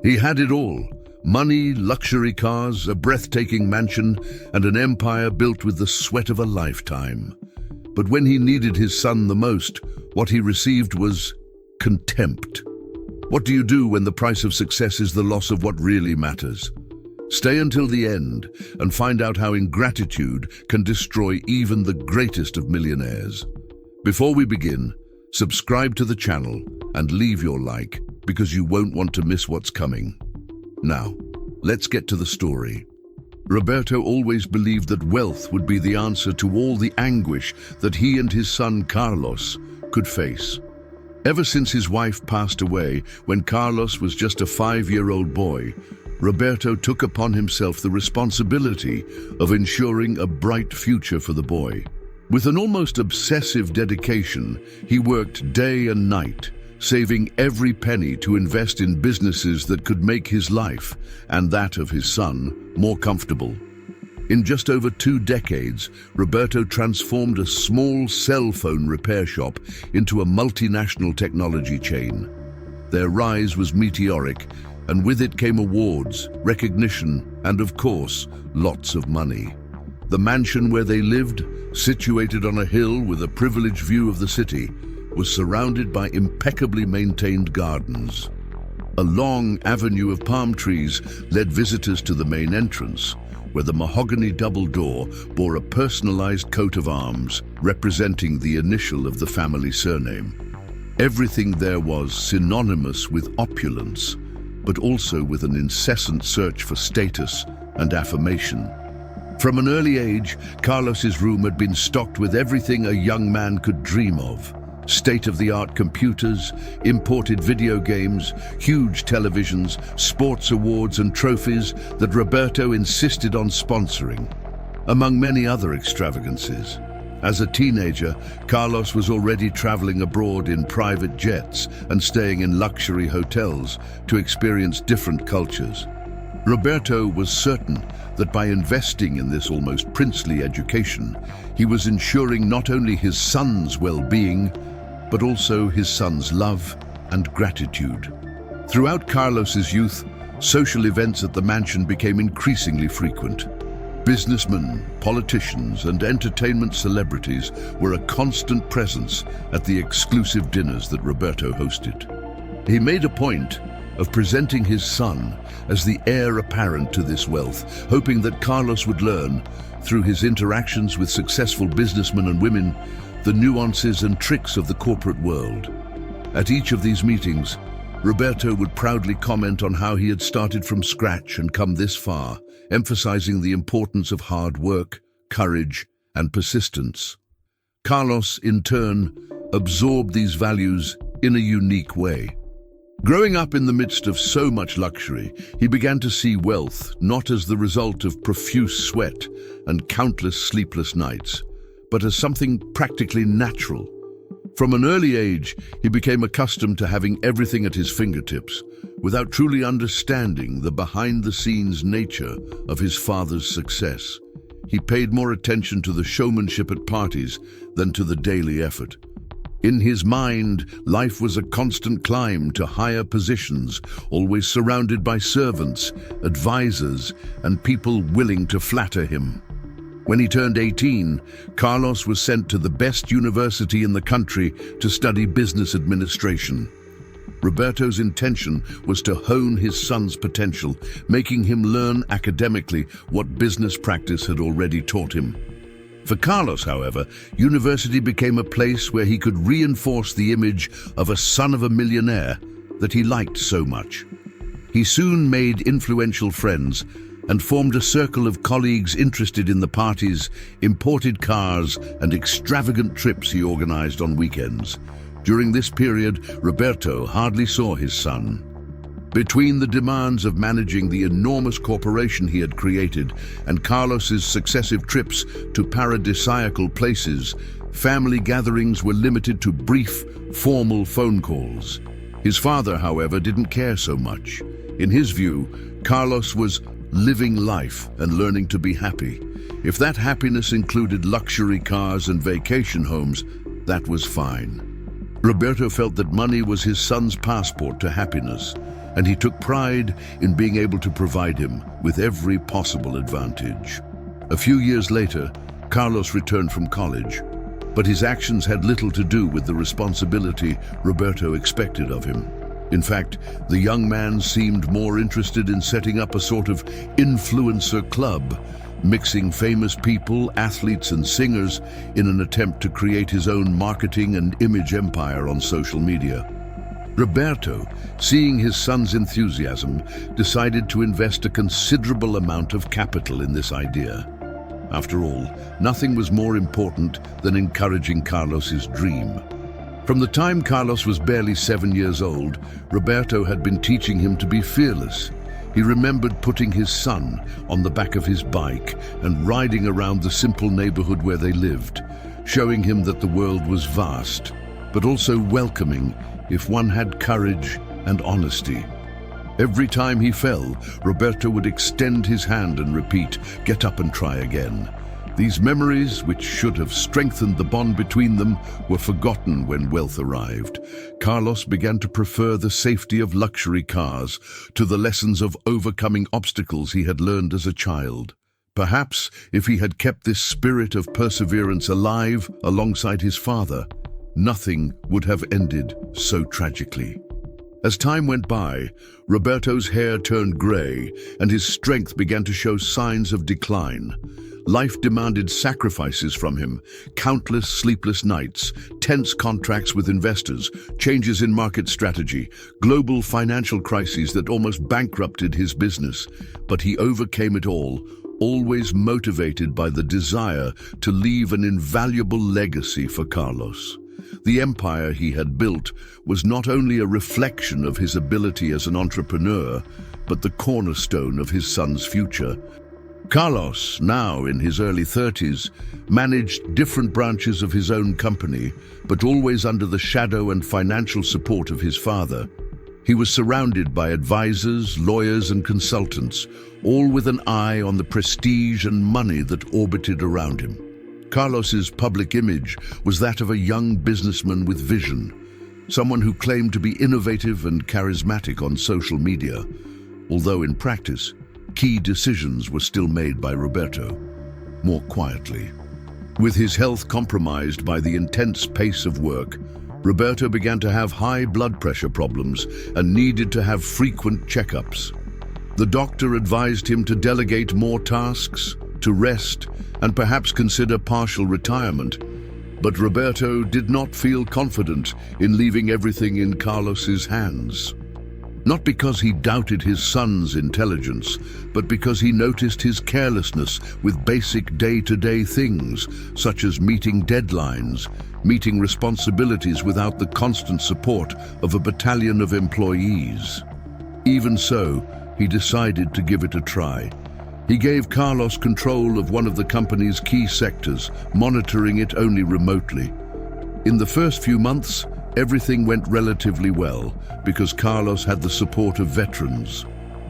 He had it all: money, luxury cars, a breathtaking mansion, and an empire built with the sweat of a lifetime. But when he needed his son the most, what he received was contempt. What do you do when the price of success is the loss of what really matters? Stay until the end and find out how ingratitude can destroy even the greatest of millionaires. Before we begin, subscribe to the channel and leave your like, because you won't want to miss what's coming. Now, let's get to the story. Roberto always believed that wealth would be the answer to all the anguish that he and his son Carlos could face. Ever since his wife passed away when Carlos was just a 5-year-old boy, Roberto took upon himself the responsibility of ensuring a bright future for the boy. With an almost obsessive dedication, he worked day and night, saving every penny to invest in businesses that could make his life, and that of his son, more comfortable. In just over 2 decades, Roberto transformed a small cell phone repair shop into a multinational technology chain. Their rise was meteoric, and with it came awards, recognition, and of course, lots of money. The mansion where they lived, situated on a hill with a privileged view of the city, was surrounded by impeccably maintained gardens. A long avenue of palm trees led visitors to the main entrance, where the mahogany double door bore a personalized coat of arms representing the initial of the family surname. Everything there was synonymous with opulence, but also with an incessant search for status and affirmation. From an early age, Carlos's room had been stocked with everything a young man could dream of: state-of-the-art computers, imported video games, huge televisions, sports awards and trophies that Roberto insisted on sponsoring, among many other extravagances. As a teenager, Carlos was already traveling abroad in private jets and staying in luxury hotels to experience different cultures. Roberto was certain that by investing in this almost princely education, he was ensuring not only his son's well-being, but also his son's love and gratitude. Throughout Carlos's youth, social events at the mansion became increasingly frequent. Businessmen, politicians, and entertainment celebrities were a constant presence at the exclusive dinners that Roberto hosted. He made a point of presenting his son as the heir apparent to this wealth, hoping that Carlos would learn, through his interactions with successful businessmen and women, the nuances and tricks of the corporate world. At each of these meetings, Roberto would proudly comment on how he had started from scratch and come this far, emphasizing the importance of hard work, courage, and persistence. Carlos, in turn, absorbed these values in a unique way. Growing up in the midst of so much luxury, he began to see wealth not as the result of profuse sweat and countless sleepless nights, but as something practically natural. From an early age, he became accustomed to having everything at his fingertips, without truly understanding the behind-the-scenes nature of his father's success. He paid more attention to the showmanship at parties than to the daily effort. In his mind, life was a constant climb to higher positions, always surrounded by servants, advisors, and people willing to flatter him. When he turned 18, Carlos was sent to the best university in the country to study business administration. Roberto's intention was to hone his son's potential, making him learn academically what business practice had already taught him. For Carlos, however, university became a place where he could reinforce the image of a son of a millionaire that he liked so much. He soon made influential friends and formed a circle of colleagues interested in the parties, imported cars, and extravagant trips he organized on weekends. During this period, Roberto hardly saw his son. Between the demands of managing the enormous corporation he had created and Carlos's successive trips to paradisiacal places, family gatherings were limited to brief, formal phone calls. His father, however, didn't care so much. In his view, Carlos was living life and learning to be happy. If that happiness included luxury cars and vacation homes, that was fine. Roberto felt that money was his son's passport to happiness, and he took pride in being able to provide him with every possible advantage. A few years later, Carlos returned from college, but his actions had little to do with the responsibility Roberto expected of him. In fact, the young man seemed more interested in setting up a sort of influencer club, mixing famous people, athletes, and singers in an attempt to create his own marketing and image empire on social media. Roberto, seeing his son's enthusiasm, decided to invest a considerable amount of capital in this idea. After all, nothing was more important than encouraging Carlos's dream. From the time Carlos was barely 7 years old, Roberto had been teaching him to be fearless. He remembered putting his son on the back of his bike and riding around the simple neighborhood where they lived, showing him that the world was vast, but also welcoming if one had courage and honesty. Every time he fell, Roberto would extend his hand and repeat, "Get up and try again." These memories, which should have strengthened the bond between them, were forgotten when wealth arrived. Carlos began to prefer the safety of luxury cars to the lessons of overcoming obstacles he had learned as a child. Perhaps if he had kept this spirit of perseverance alive alongside his father, nothing would have ended so tragically. As time went by, Roberto's hair turned gray and his strength began to show signs of decline. Life demanded sacrifices from him, countless sleepless nights, tense contracts with investors, changes in market strategy, global financial crises that almost bankrupted his business. But he overcame it all, always motivated by the desire to leave an invaluable legacy for Carlos. The empire he had built was not only a reflection of his ability as an entrepreneur, but the cornerstone of his son's future. Carlos, now in his early 30s, managed different branches of his own company, but always under the shadow and financial support of his father. He was surrounded by advisors, lawyers, and consultants, all with an eye on the prestige and money that orbited around him. Carlos's public image was that of a young businessman with vision, someone who claimed to be innovative and charismatic on social media, although in practice, key decisions were still made by Roberto, more quietly. With his health compromised by the intense pace of work, Roberto began to have high blood pressure problems and needed to have frequent checkups. The doctor advised him to delegate more tasks, to rest, and perhaps consider partial retirement. But Roberto did not feel confident in leaving everything in Carlos's hands. Not because he doubted his son's intelligence, but because he noticed his carelessness with basic day-to-day things, such as meeting deadlines, meeting responsibilities without the constant support of a battalion of employees. Even so, he decided to give it a try. He gave Carlos control of one of the company's key sectors, monitoring it only remotely. In the first few months, everything went relatively well because Carlos had the support of veterans.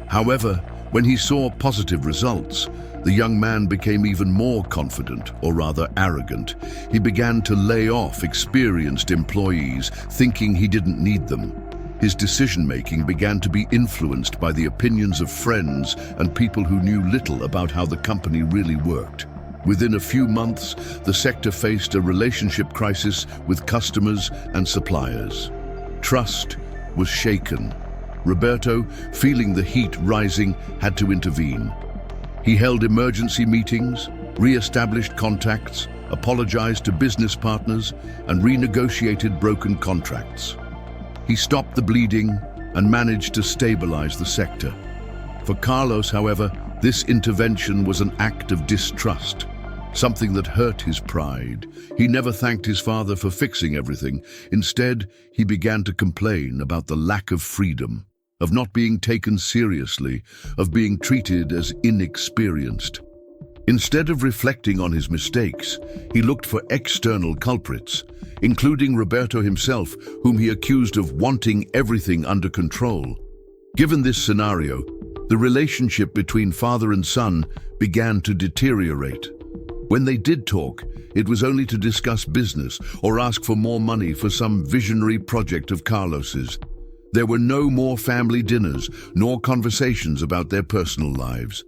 However, when he saw positive results, the young man became even more confident, or rather arrogant. He began to lay off experienced employees, thinking he didn't need them. His decision-making began to be influenced by the opinions of friends and people who knew little about how the company really worked. Within a few months, the sector faced a relationship crisis with customers and suppliers. Trust was shaken. Roberto, feeling the heat rising, had to intervene. He held emergency meetings, re-established contacts, apologized to business partners, and renegotiated broken contracts. He stopped the bleeding and managed to stabilize the sector. For Carlos, however, this intervention was an act of distrust, something that hurt his pride. He never thanked his father for fixing everything. Instead, he began to complain about the lack of freedom, of not being taken seriously, of being treated as inexperienced. Instead of reflecting on his mistakes, he looked for external culprits, including Roberto himself, whom he accused of wanting everything under control. Given this scenario, the relationship between father and son began to deteriorate. When they did talk, it was only to discuss business or ask for more money for some visionary project of Carlos's. There were no more family dinners, nor conversations about their personal lives.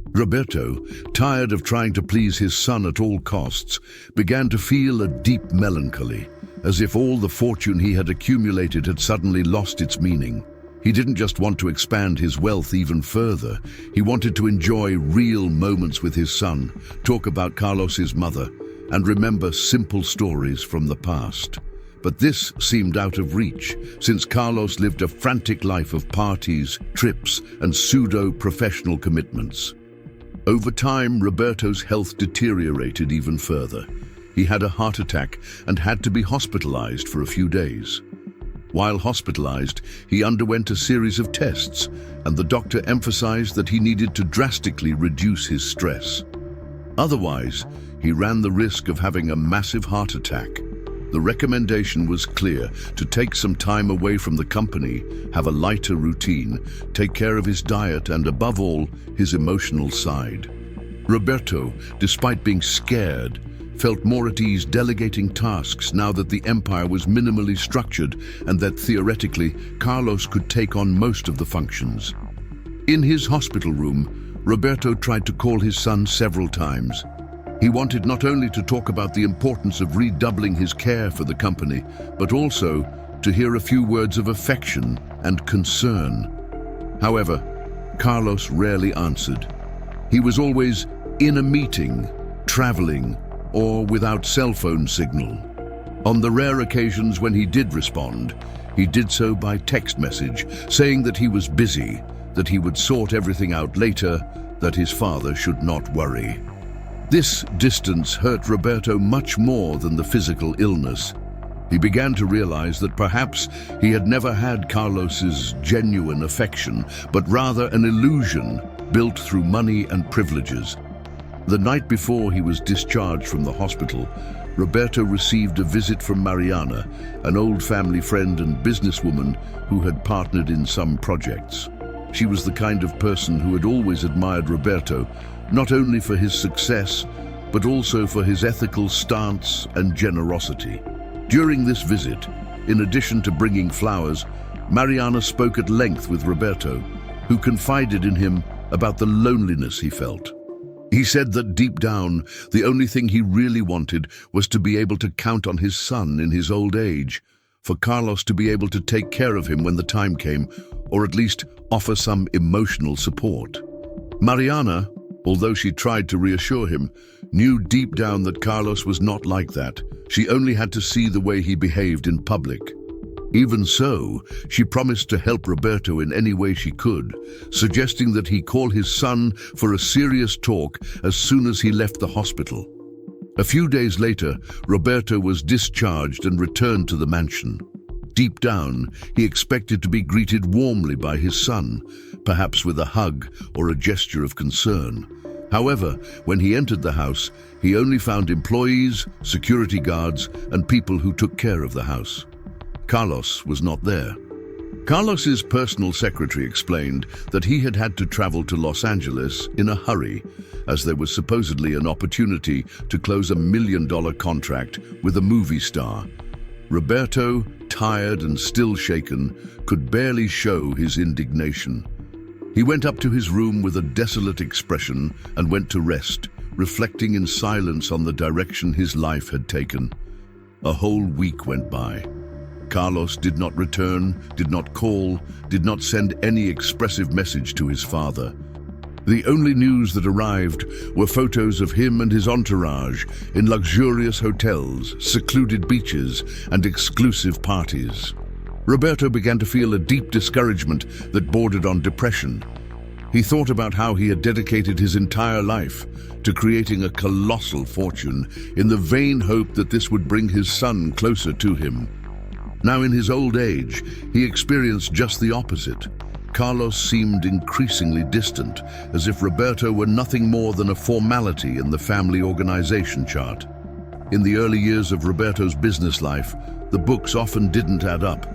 Roberto, tired of trying to please his son at all costs, began to feel a deep melancholy, as if all the fortune he had accumulated had suddenly lost its meaning. He didn't just want to expand his wealth even further. He wanted to enjoy real moments with his son, talk about Carlos's mother, and remember simple stories from the past. But this seemed out of reach, since Carlos lived a frantic life of parties, trips, and pseudo-professional commitments. Over time, Roberto's health deteriorated even further. He had a heart attack and had to be hospitalized for a few days. While hospitalized, he underwent a series of tests, and the doctor emphasized that he needed to drastically reduce his stress. Otherwise, he ran the risk of having a massive heart attack. The recommendation was clear: to take some time away from the company, have a lighter routine, take care of his diet, and above all, his emotional side. Roberto, despite being scared, felt more at ease delegating tasks now that the empire was minimally structured and that theoretically Carlos could take on most of the functions. In his hospital room, Roberto tried to call his son several times. He wanted not only to talk about the importance of redoubling his care for the company, but also to hear a few words of affection and concern. However, Carlos rarely answered. He was always in a meeting, traveling, or without cell phone signal. On the rare occasions when he did respond, he did so by text message, saying that he was busy, that he would sort everything out later, that his father should not worry. This distance hurt Roberto much more than the physical illness. He began to realize that perhaps he had never had Carlos's genuine affection, but rather an illusion built through money and privileges. The night before he was discharged from the hospital, Roberto received a visit from Mariana, an old family friend and businesswoman who had partnered in some projects. She was the kind of person who had always admired Roberto, not only for his success, but also for his ethical stance and generosity. During this visit, in addition to bringing flowers, Mariana spoke at length with Roberto, who confided in him about the loneliness he felt. He said that deep down, the only thing he really wanted was to be able to count on his son in his old age, for Carlos to be able to take care of him when the time came, or at least offer some emotional support. Mariana, although she tried to reassure him, knew deep down that Carlos was not like that. She only had to see the way he behaved in public. Even so, she promised to help Roberto in any way she could, suggesting that he call his son for a serious talk as soon as he left the hospital. A few days later, Roberto was discharged and returned to the mansion. Deep down, he expected to be greeted warmly by his son, perhaps with a hug or a gesture of concern. However, when he entered the house, he only found employees, security guards, and people who took care of the house. Carlos was not there. Carlos's personal secretary explained that he had had to travel to Los Angeles in a hurry, as there was supposedly an opportunity to close $1 million contract with a movie star. Roberto, tired and still shaken, could barely show his indignation. He went up to his room with a desolate expression and went to rest, reflecting in silence on the direction his life had taken. A whole week went by. Carlos did not return, did not call, did not send any expressive message to his father. The only news that arrived were photos of him and his entourage in luxurious hotels, secluded beaches, and exclusive parties. Roberto began to feel a deep discouragement that bordered on depression. He thought about how he had dedicated his entire life to creating a colossal fortune in the vain hope that this would bring his son closer to him. Now in his old age, he experienced just the opposite. Carlos seemed increasingly distant, as if Roberto were nothing more than a formality in the family organization chart. In the early years of Roberto's business life, the books often didn't add up.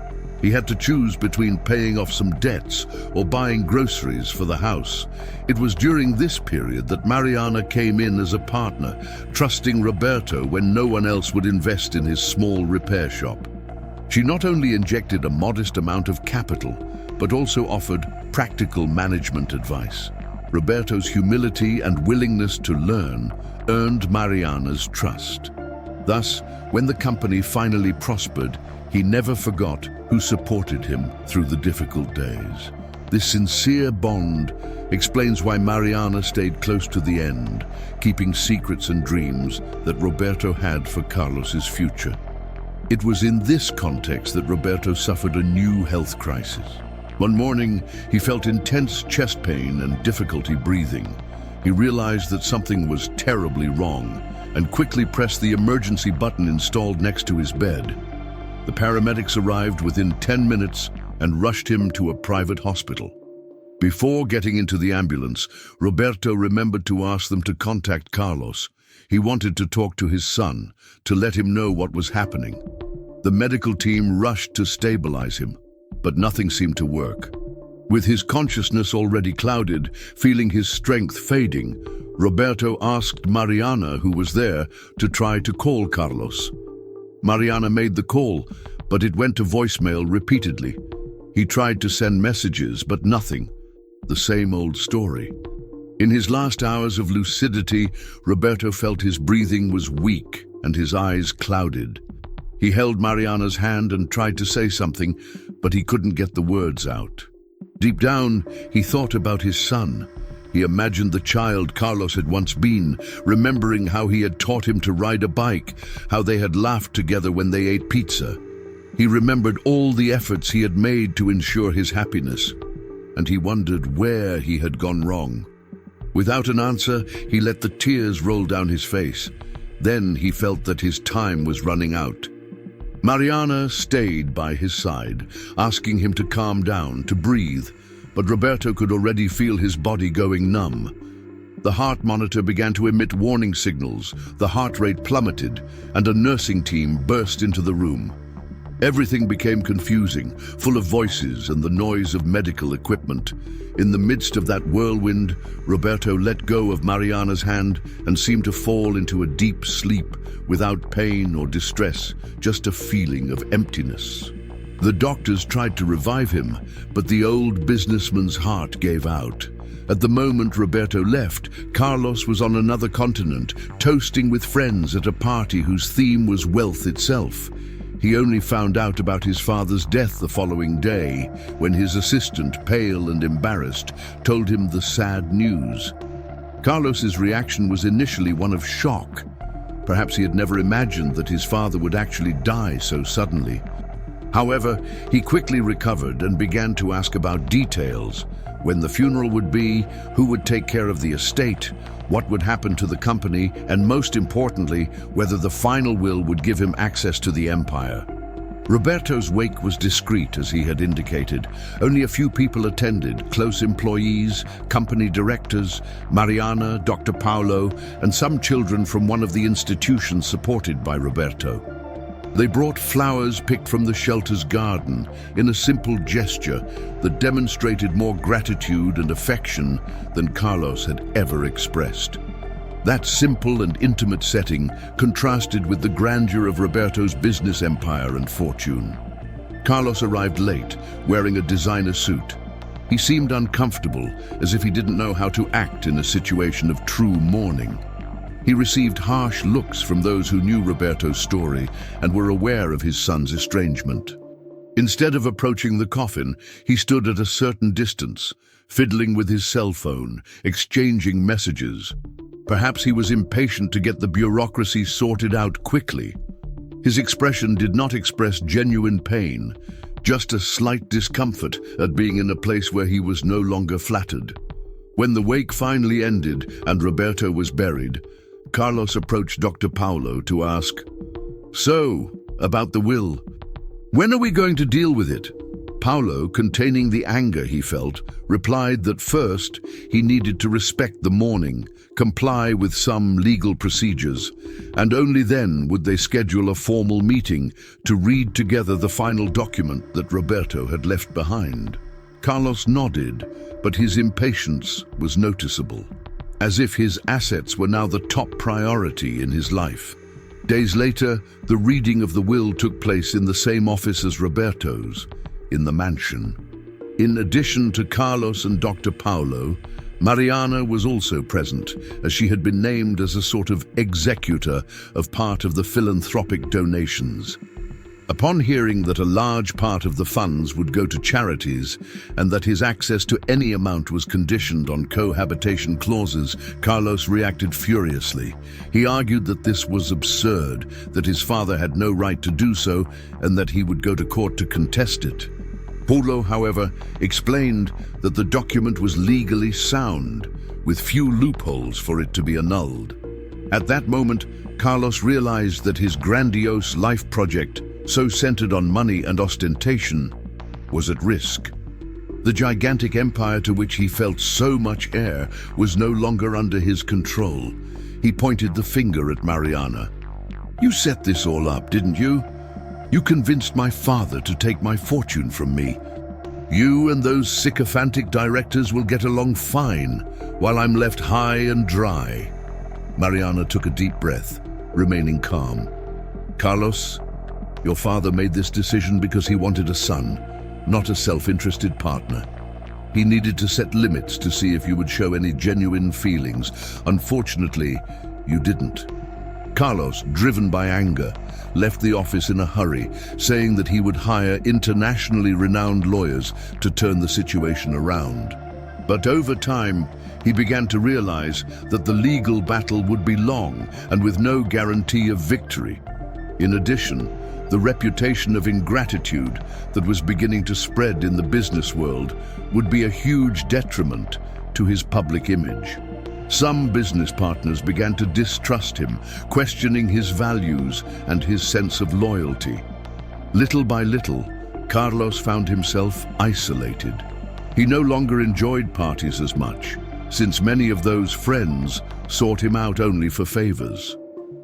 He had to choose between paying off some debts or buying groceries for the house. It was during this period that Mariana came in as a partner, trusting Roberto when no one else would invest in his small repair shop. She not only injected a modest amount of capital, but also offered practical management advice. Roberto's humility and willingness to learn earned Mariana's trust. Thus, when the company finally prospered, he never forgot who supported him through the difficult days. This sincere bond explains why Mariana stayed close to the end, keeping secrets and dreams that Roberto had for Carlos's future. It was in this context that Roberto suffered a new health crisis. One morning, he felt intense chest pain and difficulty breathing. He realized that something was terribly wrong and quickly pressed the emergency button installed next to his bed. The paramedics arrived within 10 minutes and rushed him to a private hospital. Before getting into the ambulance, Roberto remembered to ask them to contact Carlos. He wanted to talk to his son, to let him know what was happening. The medical team rushed to stabilize him, but nothing seemed to work. With his consciousness already clouded, feeling his strength fading, Roberto asked Mariana, who was there, to try to call Carlos. Mariana made the call, but it went to voicemail repeatedly. He tried to send messages, but nothing. The same old story. In his last hours of lucidity, Roberto felt his breathing was weak and his eyes clouded. He held Mariana's hand and tried to say something, but he couldn't get the words out. Deep down, he thought about his son. He imagined the child Carlos had once been, remembering how he had taught him to ride a bike, how they had laughed together when they ate pizza. He remembered all the efforts he had made to ensure his happiness, and he wondered where he had gone wrong. Without an answer, he let the tears roll down his face. Then he felt that his time was running out. Mariana stayed by his side, asking him to calm down, to breathe, but Roberto could already feel his body going numb. The heart monitor began to emit warning signals, the heart rate plummeted, and a nursing team burst into the room. Everything became confusing, full of voices and the noise of medical equipment. In the midst of that whirlwind, Roberto let go of Mariana's hand and seemed to fall into a deep sleep without pain or distress, just a feeling of emptiness. The doctors tried to revive him, but the old businessman's heart gave out. At the moment Roberto left, Carlos was on another continent, toasting with friends at a party whose theme was wealth itself. He only found out about his father's death the following day, when his assistant, pale and embarrassed, told him the sad news. Carlos's reaction was initially one of shock. Perhaps he had never imagined that his father would actually die so suddenly. However, he quickly recovered and began to ask about details: when the funeral would be, who would take care of the estate, what would happen to the company, and most importantly, whether the final will would give him access to the empire. Roberto's wake was discreet, as he had indicated. Only a few people attended: close employees, company directors, Mariana, Dr. Paolo, and some children from one of the institutions supported by Roberto. They brought flowers picked from the shelter's garden in a simple gesture that demonstrated more gratitude and affection than Carlos had ever expressed. That simple and intimate setting contrasted with the grandeur of Roberto's business empire and fortune. Carlos arrived late, wearing a designer suit. He seemed uncomfortable, as if he didn't know how to act in a situation of true mourning. He received harsh looks from those who knew Roberto's story and were aware of his son's estrangement. Instead of approaching the coffin, he stood at a certain distance, fiddling with his cell phone, exchanging messages. Perhaps he was impatient to get the bureaucracy sorted out quickly. His expression did not express genuine pain, just a slight discomfort at being in a place where he was no longer flattered. When the wake finally ended and Roberto was buried, Carlos approached Dr. Paolo to ask, "So, about the will, when are we going to deal with it?" Paulo, containing the anger he felt, replied that first he needed to respect the mourning, comply with some legal procedures, and only then would they schedule a formal meeting to read together the final document that Roberto had left behind. Carlos nodded, but his impatience was noticeable, as if his assets were now the top priority in his life. Days later, the reading of the will took place in the same office as Roberto's, in the mansion. In addition to Carlos and Dr. Paulo, Mariana was also present, as she had been named as a sort of executor of part of the philanthropic donations. Upon hearing that a large part of the funds would go to charities and that his access to any amount was conditioned on cohabitation clauses, Carlos reacted furiously. He argued that this was absurd, that his father had no right to do so, and that he would go to court to contest it. Paulo, however, explained that the document was legally sound, with few loopholes for it to be annulled. At that moment, Carlos realized that his grandiose life project, so centered on money and ostentation, was at risk. The gigantic empire to which he felt so much heir was no longer under his control. He pointed the finger at Mariana. "You set this all up, didn't you? You convinced my father to take my fortune from me. You and those sycophantic directors will get along fine, while I'm left high and dry." Mariana took a deep breath, remaining calm. "Carlos, your father made this decision because he wanted a son, not a self-interested partner. He needed to set limits to see if you would show any genuine feelings. Unfortunately, you didn't." Carlos, driven by anger, left the office in a hurry, saying that he would hire internationally renowned lawyers to turn the situation around. But over time, he began to realize that the legal battle would be long and with no guarantee of victory. In addition, the reputation of ingratitude that was beginning to spread in the business world would be a huge detriment to his public image. Some business partners began to distrust him, questioning his values and his sense of loyalty. Little by little, Carlos found himself isolated. He no longer enjoyed parties as much, since many of those friends sought him out only for favors.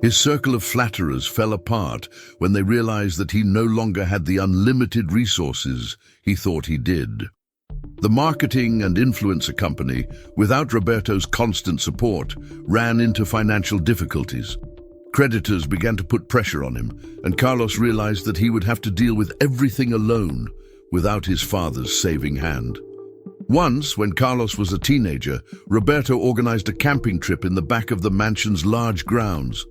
His circle of flatterers fell apart when they realized that he no longer had the unlimited resources he thought he did. The marketing and influencer company, without Roberto's constant support, ran into financial difficulties. Creditors began to put pressure on him, and Carlos realized that he would have to deal with everything alone without his father's saving hand. Once, when Carlos was a teenager, Roberto organized a camping trip in the back of the mansion's large grounds.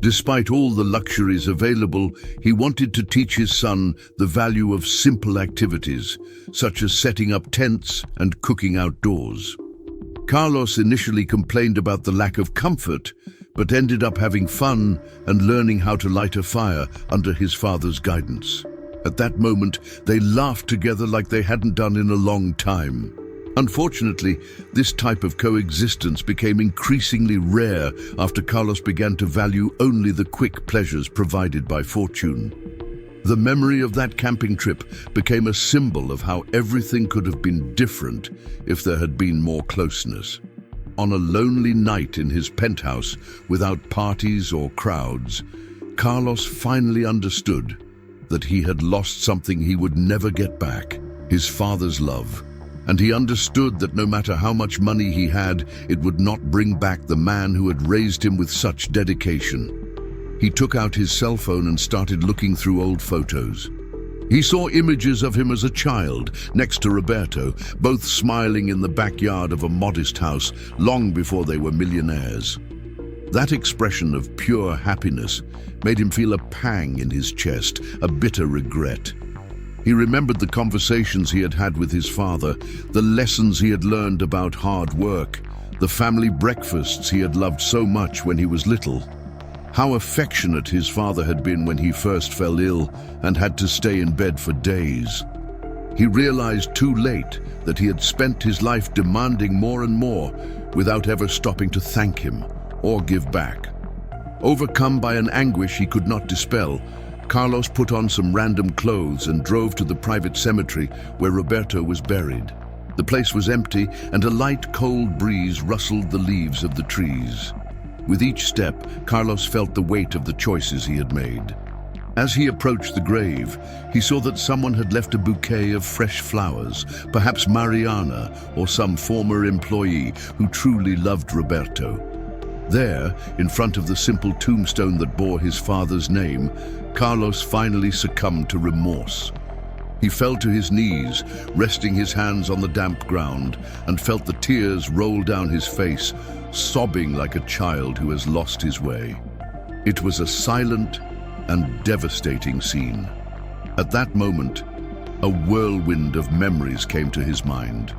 Despite all the luxuries available, he wanted to teach his son the value of simple activities, such as setting up tents and cooking outdoors. Carlos initially complained about the lack of comfort, but ended up having fun and learning how to light a fire under his father's guidance. At that moment, they laughed together like they hadn't done in a long time. Unfortunately, this type of coexistence became increasingly rare after Carlos began to value only the quick pleasures provided by fortune. The memory of that camping trip became a symbol of how everything could have been different if there had been more closeness. On a lonely night in his penthouse, without parties or crowds, Carlos finally understood that he had lost something he would never get back, his father's love. And he understood that no matter how much money he had, it would not bring back the man who had raised him with such dedication. He took out his cell phone and started looking through old photos. He saw images of him as a child, next to Roberto, both smiling in the backyard of a modest house long before they were millionaires. That expression of pure happiness made him feel a pang in his chest, a bitter regret. He remembered the conversations he had had with his father, the lessons he had learned about hard work, the family breakfasts he had loved so much when he was little. How affectionate his father had been when he first fell ill and had to stay in bed for days. He realized too late that he had spent his life demanding more and more without ever stopping to thank him or give back. Overcome by an anguish he could not dispel, Carlos put on some random clothes and drove to the private cemetery where Roberto was buried. The place was empty, and a light, cold breeze rustled the leaves of the trees. With each step, Carlos felt the weight of the choices he had made. As he approached the grave, he saw that someone had left a bouquet of fresh flowers, perhaps Mariana or some former employee who truly loved Roberto. There, in front of the simple tombstone that bore his father's name, Carlos finally succumbed to remorse. He fell to his knees, resting his hands on the damp ground, and felt the tears roll down his face, sobbing like a child who has lost his way. It was a silent and devastating scene. At that moment, a whirlwind of memories came to his mind.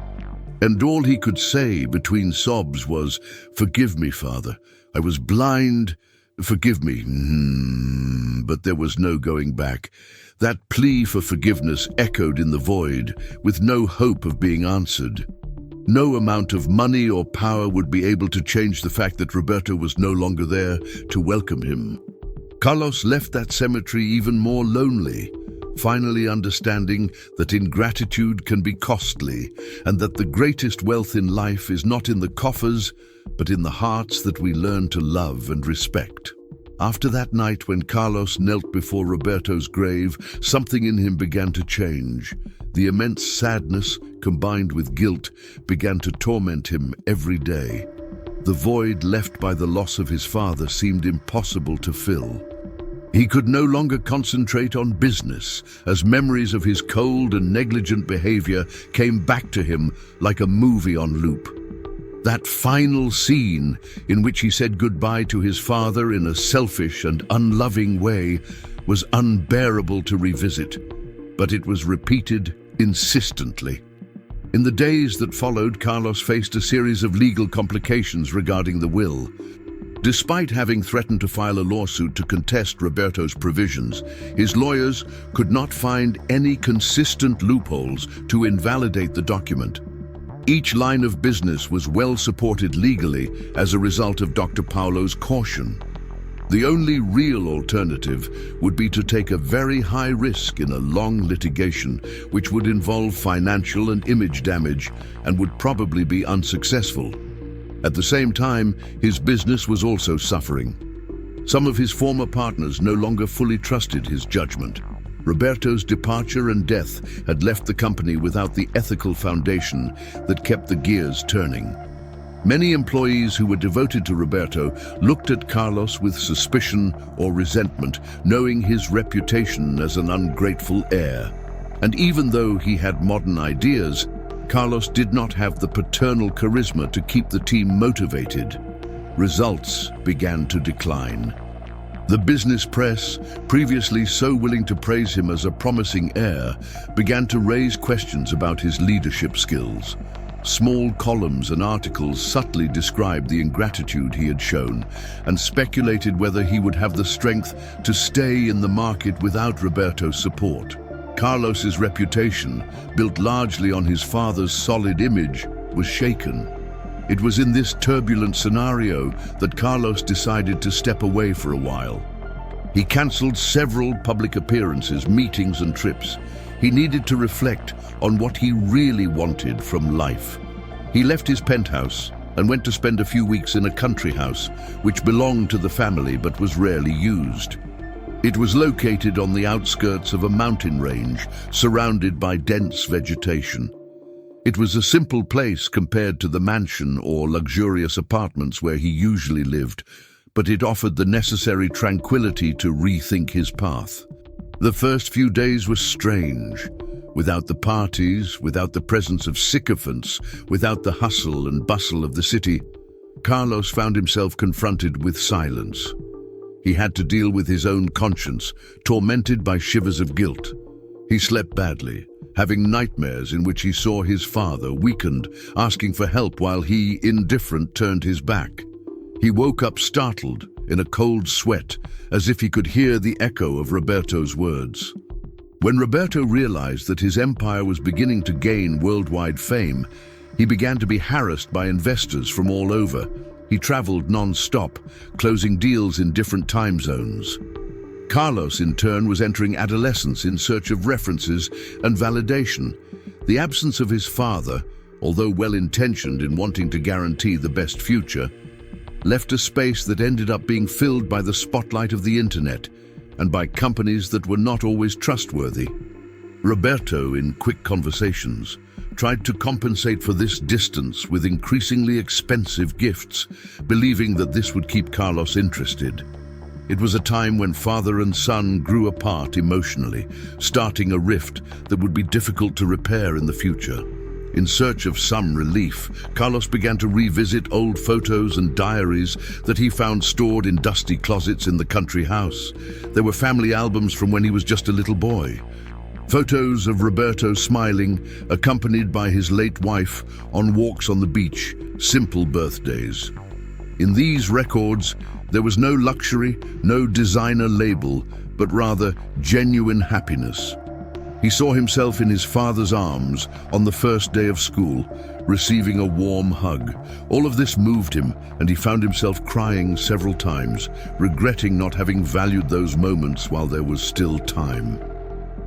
And all he could say between sobs was, "Forgive me, Father. I was blind. Forgive me." But there was no going back. That plea for forgiveness echoed in the void, with no hope of being answered. No amount of money or power would be able to change the fact that Roberto was no longer there to welcome him. Carlos left that cemetery even more lonely, finally understanding that ingratitude can be costly, and that the greatest wealth in life is not in the coffers, but in the hearts that we learn to love and respect. After that night when Carlos knelt before Roberto's grave, something in him began to change. The immense sadness, combined with guilt, began to torment him every day. The void left by the loss of his father seemed impossible to fill. He could no longer concentrate on business, as memories of his cold and negligent behavior came back to him like a movie on loop. That final scene in which he said goodbye to his father in a selfish and unloving way was unbearable to revisit, but it was repeated insistently. In the days that followed, Carlos faced a series of legal complications regarding the will. Despite having threatened to file a lawsuit to contest Roberto's provisions, his lawyers could not find any consistent loopholes to invalidate the document. Each line of business was well supported legally as a result of Dr. Paulo's caution. The only real alternative would be to take a very high risk in a long litigation, which would involve financial and image damage and would probably be unsuccessful. At the same time, his business was also suffering. Some of his former partners no longer fully trusted his judgment. Roberto's departure and death had left the company without the ethical foundation that kept the gears turning. Many employees who were devoted to Roberto looked at Carlos with suspicion or resentment, knowing his reputation as an ungrateful heir. And even though he had modern ideas, Carlos did not have the paternal charisma to keep the team motivated. Results began to decline. The business press, previously so willing to praise him as a promising heir, began to raise questions about his leadership skills. Small columns and articles subtly described the ingratitude he had shown and speculated whether he would have the strength to stay in the market without Roberto's support. Carlos's reputation, built largely on his father's solid image, was shaken. It was in this turbulent scenario that Carlos decided to step away for a while. He cancelled several public appearances, meetings, and trips. He needed to reflect on what he really wanted from life. He left his penthouse and went to spend a few weeks in a country house, which belonged to the family but was rarely used. It was located on the outskirts of a mountain range, surrounded by dense vegetation. It was a simple place compared to the mansion or luxurious apartments where he usually lived, but it offered the necessary tranquility to rethink his path. The first few days were strange. Without the parties, without the presence of sycophants, without the hustle and bustle of the city, Carlos found himself confronted with silence. He had to deal with his own conscience, tormented by shivers of guilt. He slept badly, having nightmares in which he saw his father, weakened, asking for help while he, indifferent, turned his back. He woke up startled, in a cold sweat, as if he could hear the echo of Roberto's words. When Roberto realized that his empire was beginning to gain worldwide fame, he began to be harassed by investors from all over. He traveled non-stop, closing deals in different time zones. Carlos, in turn, was entering adolescence in search of references and validation. The absence of his father, although well-intentioned in wanting to guarantee the best future, left a space that ended up being filled by the spotlight of the internet and by companies that were not always trustworthy. Roberto, in quick conversations, tried to compensate for this distance with increasingly expensive gifts, believing that this would keep Carlos interested. It was a time when father and son grew apart emotionally, starting a rift that would be difficult to repair in the future. In search of some relief, Carlos began to revisit old photos and diaries that he found stored in dusty closets in the country house. There were family albums from when he was just a little boy. Photos of Roberto smiling, accompanied by his late wife, on walks on the beach, simple birthdays. In these records, there was no luxury, no designer label, but rather genuine happiness. He saw himself in his father's arms on the first day of school, receiving a warm hug. All of this moved him, and he found himself crying several times, regretting not having valued those moments while there was still time.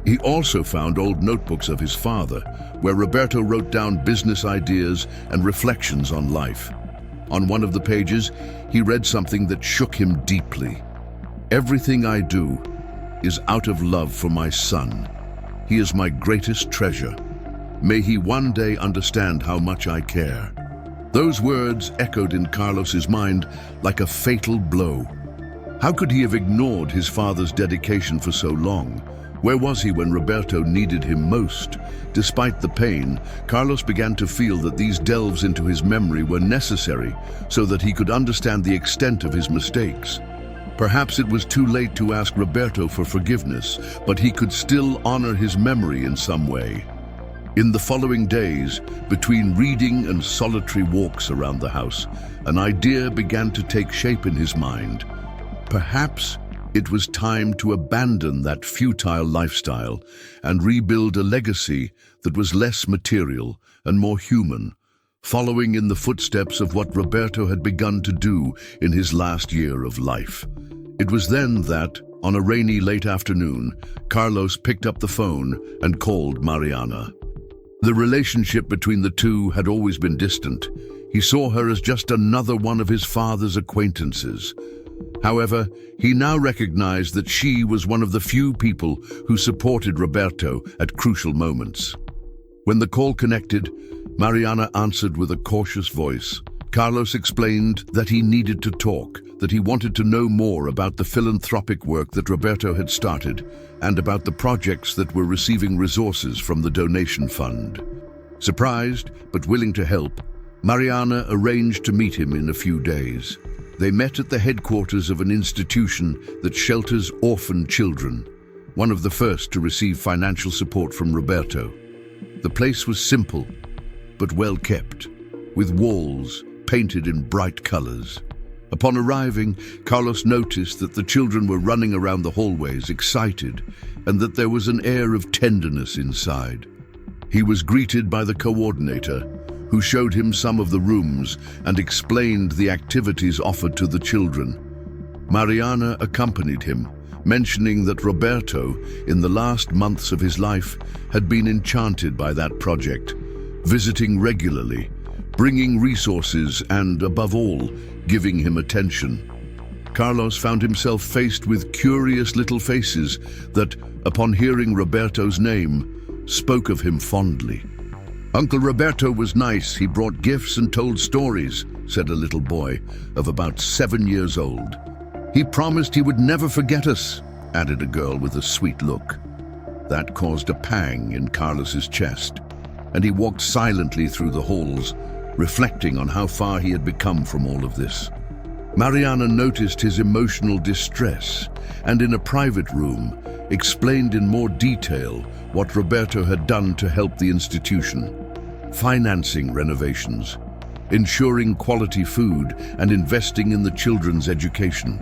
He also found old notebooks of his father, where Roberto wrote down business ideas and reflections on life. On one of the pages, he read something that shook him deeply. "Everything I do is out of love for my son. He is my greatest treasure. May he one day understand how much I care." Those words echoed in Carlos's mind like a fatal blow. How could he have ignored his father's dedication for so long? Where was he when Roberto needed him most? Despite the pain, Carlos began to feel that these delves into his memory were necessary so that he could understand the extent of his mistakes. Perhaps it was too late to ask Roberto for forgiveness, but he could still honor his memory in some way. In the following days, between reading and solitary walks around the house, an idea began to take shape in his mind. Perhaps it was time to abandon that futile lifestyle and rebuild a legacy that was less material and more human, following in the footsteps of what Roberto had begun to do in his last year of life. It was then that, on a rainy late afternoon, Carlos picked up the phone and called Mariana. The relationship between the two had always been distant. He saw her as just another one of his father's acquaintances. However, he now recognized that she was one of the few people who supported Roberto at crucial moments. When the call connected, Mariana answered with a cautious voice. Carlos explained that he needed to talk, that he wanted to know more about the philanthropic work that Roberto had started and about the projects that were receiving resources from the donation fund. Surprised, but willing to help, Mariana arranged to meet him in a few days. They met at the headquarters of an institution that shelters orphan children, one of the first to receive financial support from Roberto. The place was simple, but well kept, with walls painted in bright colors. Upon arriving, Carlos noticed that the children were running around the hallways, excited, and that there was an air of tenderness inside. He was greeted by the coordinator, who showed him some of the rooms and explained the activities offered to the children. Mariana accompanied him, mentioning that Roberto, in the last months of his life, had been enchanted by that project, visiting regularly, bringing resources and, above all, giving him attention. Carlos found himself faced with curious little faces that, upon hearing Roberto's name, spoke of him fondly. "Uncle Roberto was nice. He brought gifts and told stories," said a little boy of about 7 years old. "He promised he would never forget us," added a girl with a sweet look. That caused a pang in Carlos's chest, and he walked silently through the halls, reflecting on how far he had become from all of this. Mariana noticed his emotional distress and, in a private room, explained in more detail what Roberto had done to help the institution: financing renovations, ensuring quality food, and investing in the children's education.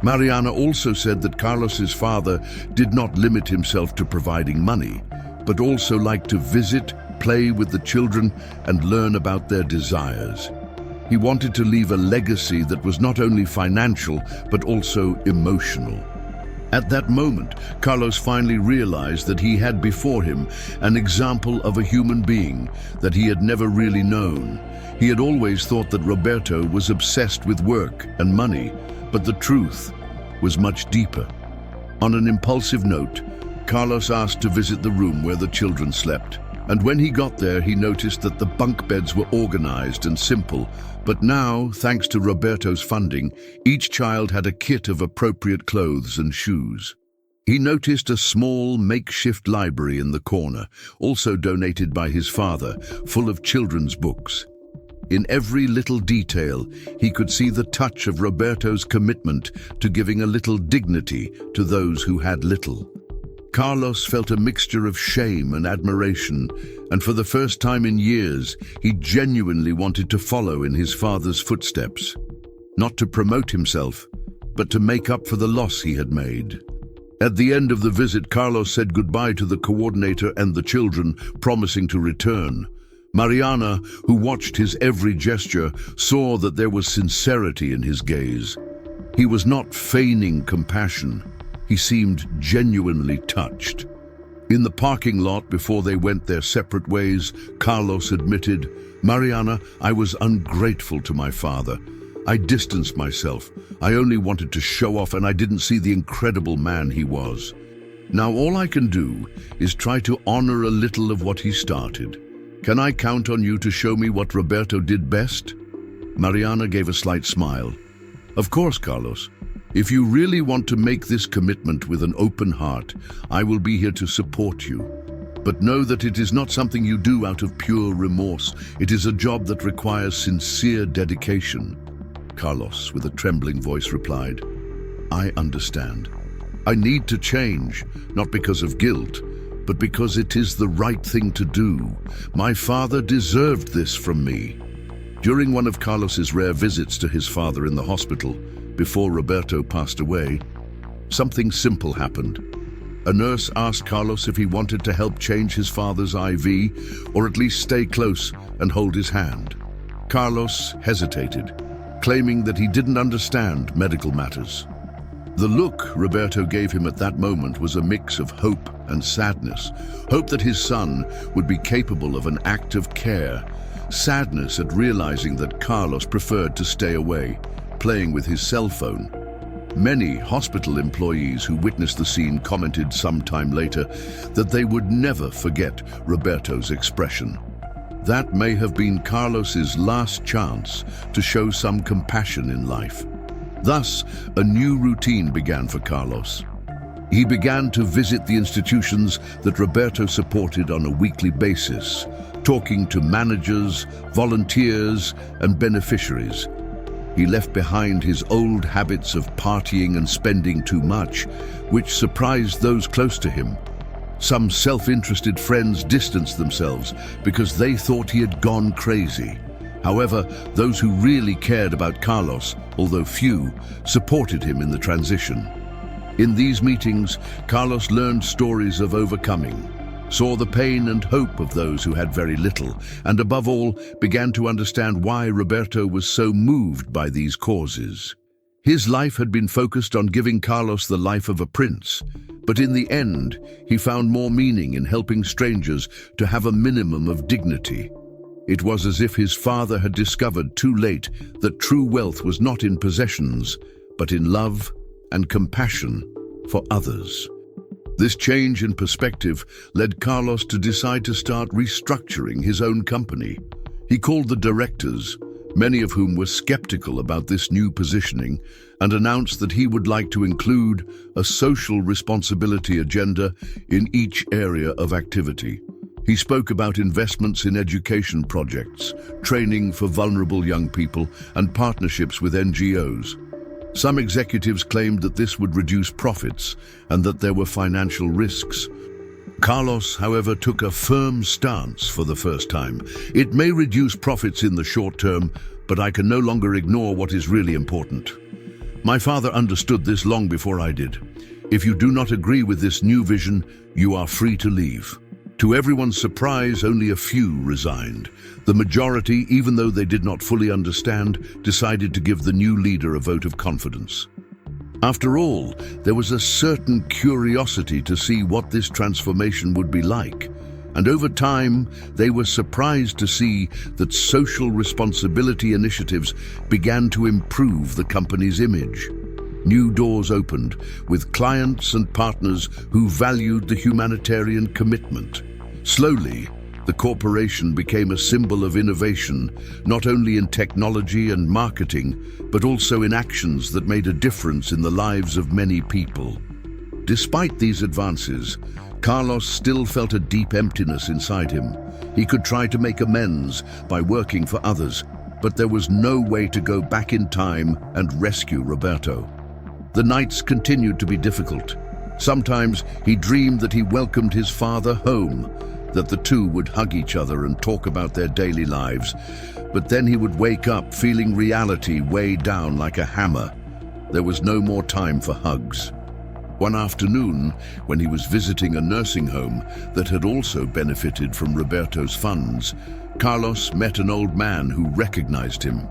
Mariana also said that Carlos's father did not limit himself to providing money, but also liked to visit, play with the children, and learn about their desires. He wanted to leave a legacy that was not only financial, but also emotional. At that moment, Carlos finally realized that he had before him an example of a human being that he had never really known. He had always thought that Roberto was obsessed with work and money, but the truth was much deeper. On an impulsive note, Carlos asked to visit the room where the children slept. And when he got there, he noticed that the bunk beds were organized and simple. But now, thanks to Roberto's funding, each child had a kit of appropriate clothes and shoes. He noticed a small makeshift library in the corner, also donated by his father, full of children's books. In every little detail, he could see the touch of Roberto's commitment to giving a little dignity to those who had little. Carlos felt a mixture of shame and admiration, and for the first time in years, he genuinely wanted to follow in his father's footsteps. Not to promote himself, but to make up for the loss he had made. At the end of the visit, Carlos said goodbye to the coordinator and the children, promising to return. Mariana, who watched his every gesture, saw that there was sincerity in his gaze. He was not feigning compassion. He seemed genuinely touched. In the parking lot before they went their separate ways, Carlos admitted, "Mariana, I was ungrateful to my father. I distanced myself. I only wanted to show off, and I didn't see the incredible man he was. Now all I can do is try to honor a little of what he started. Can I count on you to show me what Roberto did best?" Mariana gave a slight smile. "Of course, Carlos. If you really want to make this commitment with an open heart, I will be here to support you. But know that it is not something you do out of pure remorse. It is a job that requires sincere dedication." Carlos, with a trembling voice, replied, "I understand. I need to change, not because of guilt, but because it is the right thing to do. My father deserved this from me." During one of Carlos's rare visits to his father in the hospital, before Roberto passed away, something simple happened. A nurse asked Carlos if he wanted to help change his father's IV, or at least stay close and hold his hand. Carlos hesitated, claiming that he didn't understand medical matters. The look Roberto gave him at that moment was a mix of hope and sadness. Hope that his son would be capable of an act of care. Sadness at realizing that Carlos preferred to stay away, playing with his cell phone. Many hospital employees who witnessed the scene commented sometime later that they would never forget Roberto's expression. That may have been Carlos's last chance to show some compassion in life. Thus, a new routine began for Carlos. He began to visit the institutions that Roberto supported on a weekly basis, talking to managers, volunteers, and beneficiaries. He left behind his old habits of partying and spending too much, which surprised those close to him. Some self-interested friends distanced themselves because they thought he had gone crazy. However, those who really cared about Carlos, although few, supported him in the transition. In these meetings, Carlos learned stories of overcoming, saw the pain and hope of those who had very little, and above all, began to understand why Roberto was so moved by these causes. His life had been focused on giving Carlos the life of a prince, but in the end, he found more meaning in helping strangers to have a minimum of dignity. It was as if his father had discovered too late that true wealth was not in possessions, but in love and compassion for others. This change in perspective led Carlos to decide to start restructuring his own company. He called the directors, many of whom were skeptical about this new positioning, and announced that he would like to include a social responsibility agenda in each area of activity. He spoke about investments in education projects, training for vulnerable young people, and partnerships with NGOs. Some executives claimed that this would reduce profits and that there were financial risks. Carlos, however, took a firm stance for the first time. "It may reduce profits in the short term, but I can no longer ignore what is really important. My father understood this long before I did. If you do not agree with this new vision, you are free to leave." To everyone's surprise, only a few resigned. The majority, even though they did not fully understand, decided to give the new leader a vote of confidence. After all, there was a certain curiosity to see what this transformation would be like. And over time, they were surprised to see that social responsibility initiatives began to improve the company's image. New doors opened, with clients and partners who valued the humanitarian commitment. Slowly, the corporation became a symbol of innovation, not only in technology and marketing, but also in actions that made a difference in the lives of many people. Despite these advances, Carlos still felt a deep emptiness inside him. He could try to make amends by working for others, but there was no way to go back in time and rescue Roberto. The nights continued to be difficult. Sometimes he dreamed that he welcomed his father home, that the two would hug each other and talk about their daily lives. But then he would wake up feeling reality weigh down like a hammer. There was no more time for hugs. One afternoon, when he was visiting a nursing home that had also benefited from Roberto's funds, Carlos met an old man who recognized him.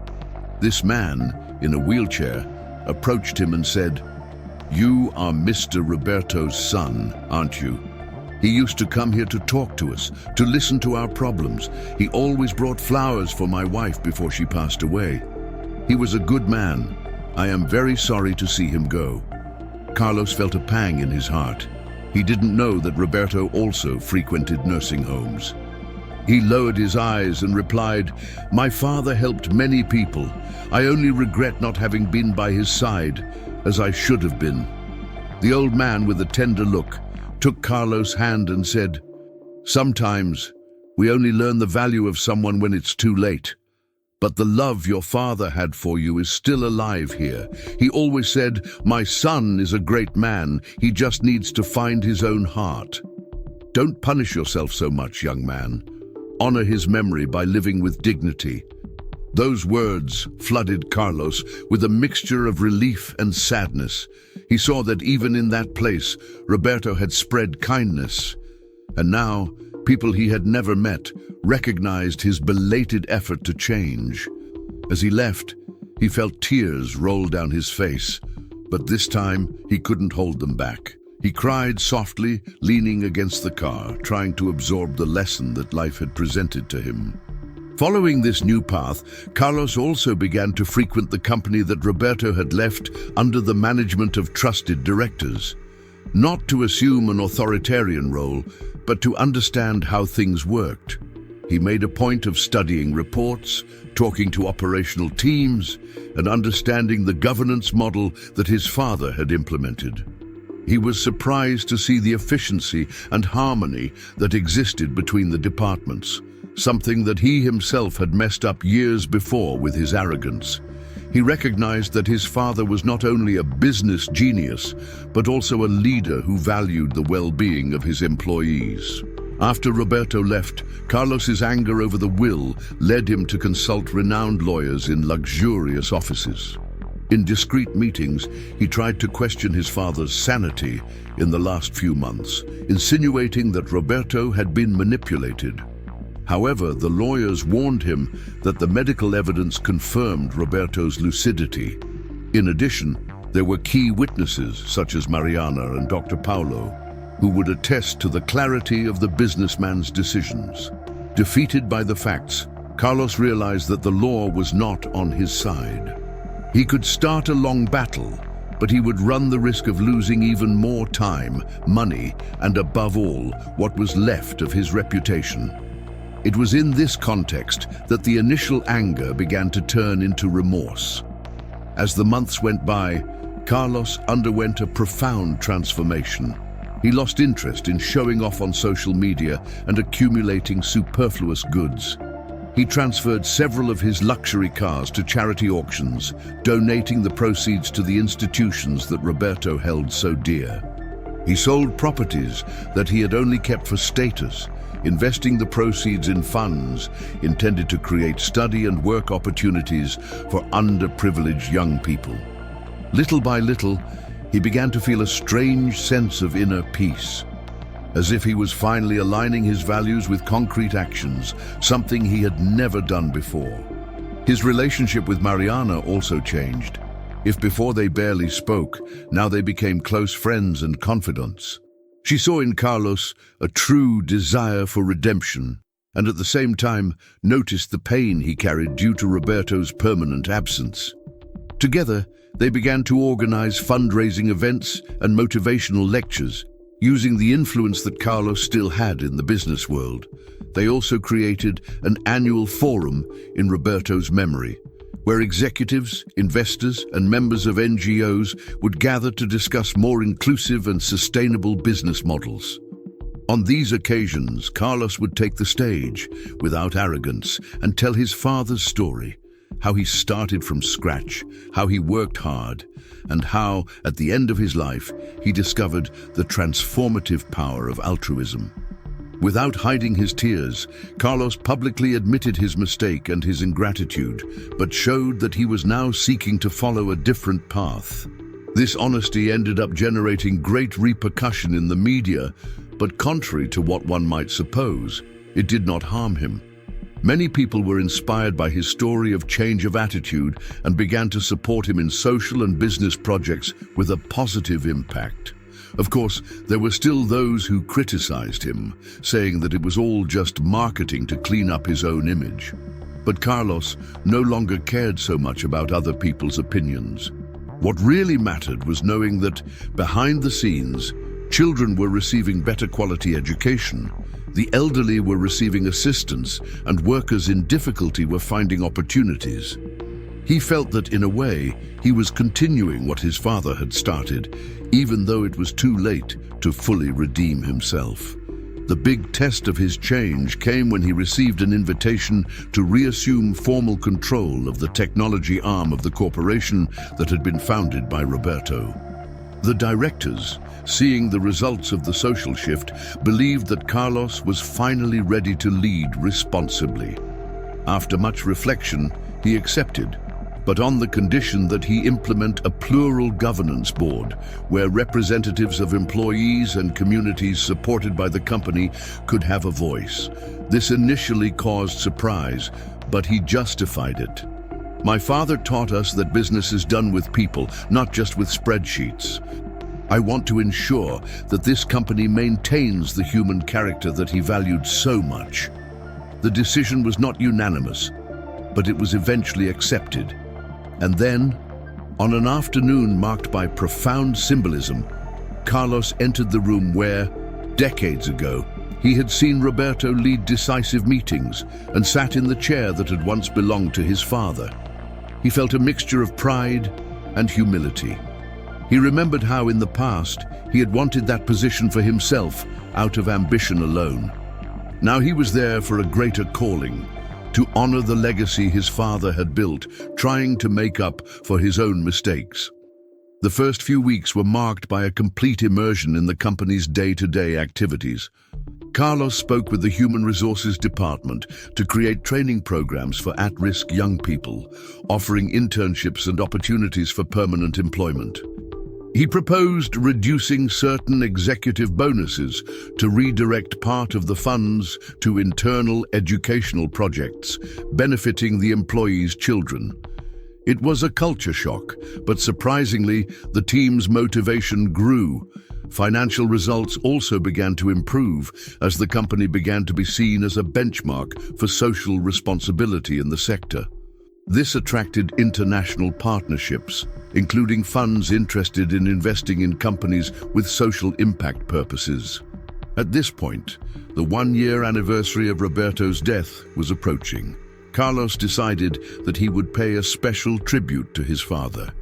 This man, in a wheelchair, approached him and said, "You are Mr. Roberto's son, aren't you? He used to come here to talk to us, to listen to our problems. He always brought flowers for my wife before she passed away. He was a good man. I am very sorry to see him go." Carlos felt a pang in his heart. He didn't know that Roberto also frequented nursing homes. He lowered his eyes and replied, "My father helped many people. I only regret not having been by his side, as I should have been." The old man, with a tender look, took Carlos' hand and said, "Sometimes we only learn the value of someone when it's too late. But the love your father had for you is still alive here. He always said, 'My son is a great man. He just needs to find his own heart.' Don't punish yourself so much, young man. Honor his memory by living with dignity." Those words flooded Carlos with a mixture of relief and sadness. He saw that even in that place, Roberto had spread kindness. And now, people he had never met recognized his belated effort to change. As he left, he felt tears roll down his face, but this time he couldn't hold them back. He cried softly, leaning against the car, trying to absorb the lesson that life had presented to him. Following this new path, Carlos also began to frequent the company that Roberto had left under the management of trusted directors. Not to assume an authoritarian role, but to understand how things worked. He made a point of studying reports, talking to operational teams, and understanding the governance model that his father had implemented. He was surprised to see the efficiency and harmony that existed between the departments, something that he himself had messed up years before with his arrogance. He recognized that his father was not only a business genius, but also a leader who valued the well-being of his employees. After Roberto left, Carlos's anger over the will led him to consult renowned lawyers in luxurious offices. In discreet meetings, he tried to question his father's sanity in the last few months, insinuating that Roberto had been manipulated. However, the lawyers warned him that the medical evidence confirmed Roberto's lucidity. In addition, there were key witnesses, such as Mariana and Dr. Paulo, who would attest to the clarity of the businessman's decisions. Defeated by the facts, Carlos realized that the law was not on his side. He could start a long battle, but he would run the risk of losing even more time, money, and above all, what was left of his reputation. It was in this context that the initial anger began to turn into remorse. As the months went by, Carlos underwent a profound transformation. He lost interest in showing off on social media and accumulating superfluous goods. He transferred several of his luxury cars to charity auctions, donating the proceeds to the institutions that Roberto held so dear. He sold properties that he had only kept for status, investing the proceeds in funds intended to create study and work opportunities for underprivileged young people. Little by little, he began to feel a strange sense of inner peace, as if he was finally aligning his values with concrete actions, something he had never done before. His relationship with Mariana also changed. If before they barely spoke, now they became close friends and confidants. She saw in Carlos a true desire for redemption, and at the same time noticed the pain he carried due to Roberto's permanent absence. Together, they began to organize fundraising events and motivational lectures, using the influence that Carlos still had in the business world. They also created an annual forum in Roberto's memory, where executives, investors, and members of NGOs would gather to discuss more inclusive and sustainable business models. On these occasions, Carlos would take the stage without arrogance and tell his father's story, how he started from scratch, how he worked hard, and how, at the end of his life, he discovered the transformative power of altruism. Without hiding his tears, Carlos publicly admitted his mistake and his ingratitude, but showed that he was now seeking to follow a different path. This honesty ended up generating great repercussion in the media, but contrary to what one might suppose, it did not harm him. Many people were inspired by his story of change of attitude and began to support him in social and business projects with a positive impact. Of course, there were still those who criticized him, saying that it was all just marketing to clean up his own image. But Carlos no longer cared so much about other people's opinions. What really mattered was knowing that, behind the scenes, children were receiving better quality education, the elderly were receiving assistance, and workers in difficulty were finding opportunities. He felt that, in a way, he was continuing what his father had started, even though it was too late to fully redeem himself. The big test of his change came when he received an invitation to reassume formal control of the technology arm of the corporation that had been founded by Roberto. The directors, seeing the results of the social shift, believed that Carlos was finally ready to lead responsibly. After much reflection, he accepted, but on the condition that he implement a plural governance board, where representatives of employees and communities supported by the company could have a voice. This initially caused surprise, but he justified it. My father taught us that business is done with people, not just with spreadsheets. I want to ensure that this company maintains the human character that he valued so much. The decision was not unanimous, but it was eventually accepted. And then, on an afternoon marked by profound symbolism, Carlos entered the room where, decades ago, he had seen Roberto lead decisive meetings and sat in the chair that had once belonged to his father. He felt a mixture of pride and humility. He remembered how, in the past, he had wanted that position for himself out of ambition alone. Now he was there for a greater calling, to honor the legacy his father had built, trying to make up for his own mistakes. The first few weeks were marked by a complete immersion in the company's day-to-day activities. Carlos spoke with the Human Resources Department to create training programs for at-risk young people, offering internships and opportunities for permanent employment. He proposed reducing certain executive bonuses to redirect part of the funds to internal educational projects, benefiting the employees' children. It was a culture shock, but surprisingly, the team's motivation grew. Financial results also began to improve as the company began to be seen as a benchmark for social responsibility in the sector. This attracted international partnerships, including funds interested in investing in companies with social impact purposes. At this point, the one-year anniversary of Roberto's death was approaching. Carlos decided that he would pay a special tribute to his father.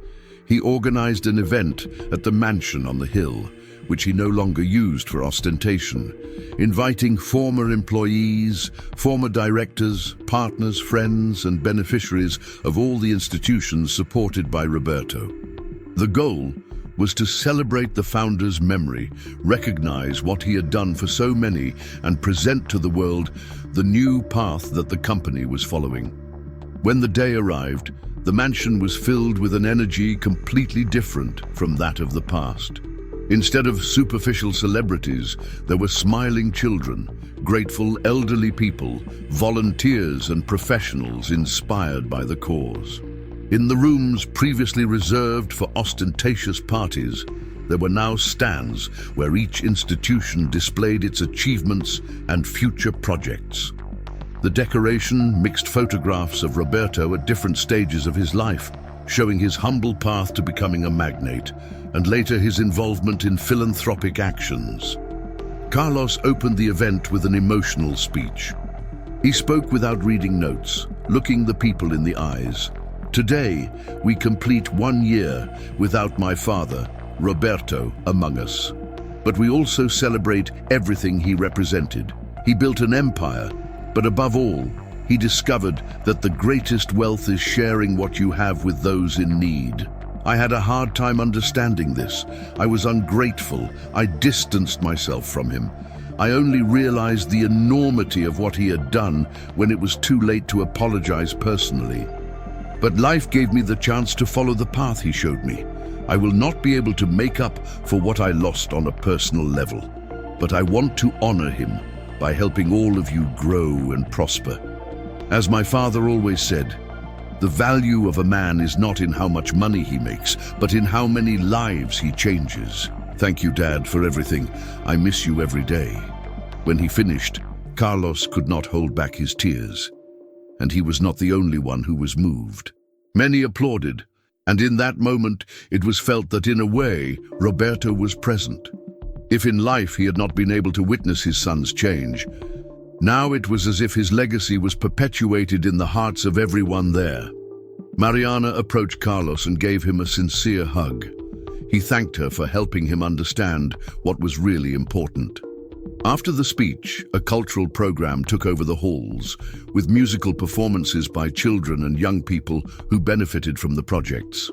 He organized an event at the mansion on the hill, which he no longer used for ostentation, inviting former employees, former directors, partners, friends, and beneficiaries of all the institutions supported by Roberto. The goal was to celebrate the founder's memory, recognize what he had done for so many, and present to the world the new path that the company was following. When the day arrived, the mansion was filled with an energy completely different from that of the past. Instead of superficial celebrities, there were smiling children, grateful elderly people, volunteers and professionals inspired by the cause. In the rooms previously reserved for ostentatious parties, there were now stands where each institution displayed its achievements and future projects. The decoration mixed photographs of Roberto at different stages of his life, showing his humble path to becoming a magnate, and later his involvement in philanthropic actions. Carlos opened the event with an emotional speech. He spoke without reading notes, looking the people in the eyes. Today, we complete 1 year without my father, Roberto, among us. But we also celebrate everything he represented. He built an empire, but above all, he discovered that the greatest wealth is sharing what you have with those in need. I had a hard time understanding this. I was ungrateful. I distanced myself from him. I only realized the enormity of what he had done when it was too late to apologize personally. But life gave me the chance to follow the path he showed me. I will not be able to make up for what I lost on a personal level, but I want to honor him by helping all of you grow and prosper. As my father always said, the value of a man is not in how much money he makes, but in how many lives he changes. Thank you, Dad, for everything. I miss you every day. When he finished, Carlos could not hold back his tears, and he was not the only one who was moved. Many applauded, and in that moment it was felt that in a way Roberto was present. If in life he had not been able to witness his son's change, now it was as if his legacy was perpetuated in the hearts of everyone there. Mariana approached Carlos and gave him a sincere hug. He thanked her for helping him understand what was really important. After the speech, a cultural program took over the halls, with musical performances by children and young people who benefited from the projects.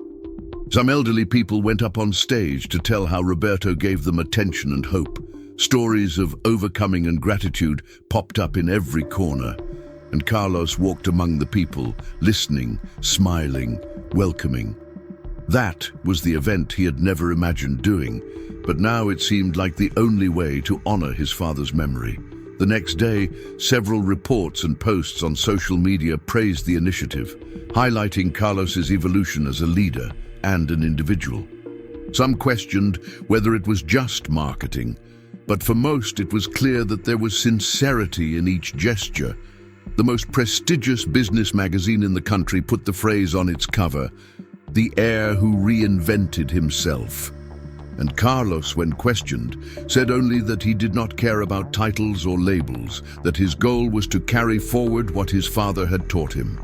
Some elderly people went up on stage to tell how Roberto gave them attention and hope. Stories of overcoming and gratitude popped up in every corner, and Carlos walked among the people, listening, smiling, welcoming. That was the event he had never imagined doing, but now it seemed like the only way to honor his father's memory. The next day, several reports and posts on social media praised the initiative, highlighting Carlos's evolution as a leader and an individual. Some questioned whether it was just marketing, but for most it was clear that there was sincerity in each gesture. The most prestigious business magazine in the country put the phrase on its cover, "The heir who reinvented himself." And Carlos, when questioned, said only that he did not care about titles or labels, that his goal was to carry forward what his father had taught him.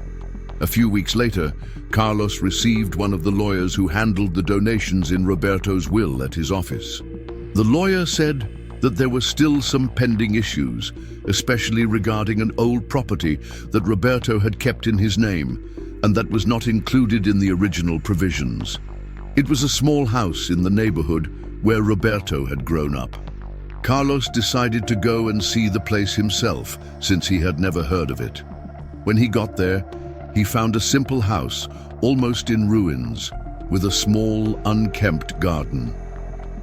A few weeks later, Carlos received one of the lawyers who handled the donations in Roberto's will at his office. The lawyer said that there were still some pending issues, especially regarding an old property that Roberto had kept in his name and that was not included in the original provisions. It was a small house in the neighborhood where Roberto had grown up. Carlos decided to go and see the place himself, since he had never heard of it. When he got there, he found a simple house, almost in ruins, with a small, unkempt garden.